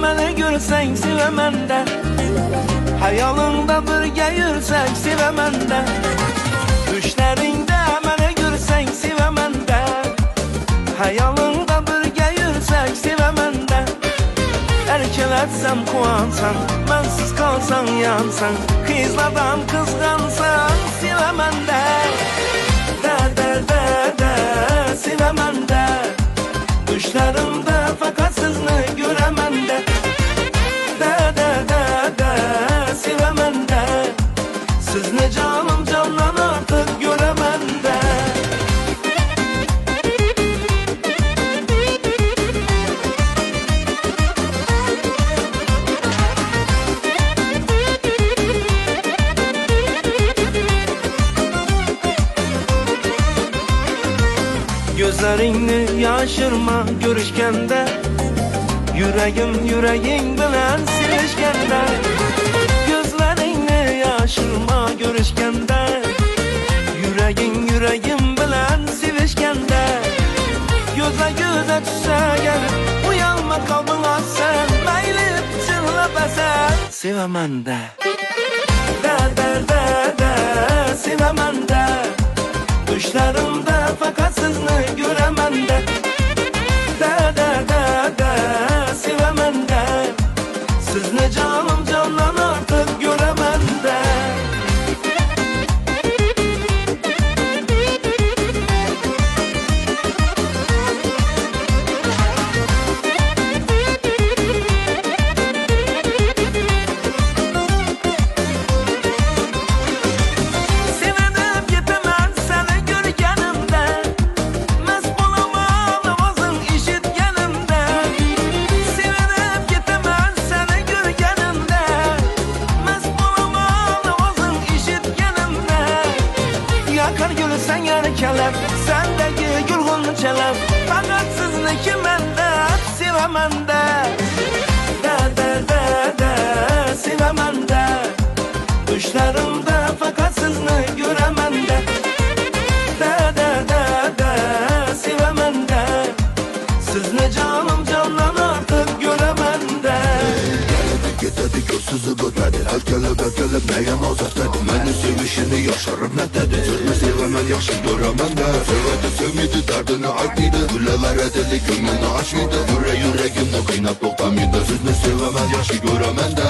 məni görsən sevəmən də, hayalında birgə yürsək sevəmən də, düşlərində məni görsən sevəmən də, hayalında birgə yürsək sevəmən də, erkələtsəm kuansan, mənsiz qalsan yansan, kızlardan kızğansan sevəmən də, sevəmən də, düşlərimdə fakat sizni görəmən də, sevəmən də, sizni canım candan artıq görəmən də. Gözlerini yaşırma görüşkende, yüreğim yüreğin bilen sevişkende, gözlerini yaşırma görüşkende, yüreğin yüreğim bilen sevişkende, göze göze düşse gelip uyanma kalbına sen, meylip çırla besen sevəmən də, sevəmən də, düşlerimde fakat sizni görəmən də, sevəmən də, sizni canım candan artıq görəmən də. Yakar gülü sen yarı kelep, sendeki gülgün çelep, fakat sizni kimən də, sevəmən də, sevəmən də, düşlərimdə fakat sizni görəmən də, sevəmən də, sizni canım candan artıq görəmən də. Gitedi gözsüzü görmedi, her kelebek neyem azatladı, məni sevişini yaşarım ne dedi, sözünü sevəmən yaxşı görəmən də, sevədi sevmidi derdini artıydı, gülələr edili gönlünü açmıydı, yüreğimde kıynap doktamıydı, sözünü sevəmən yaxşı görəmən də.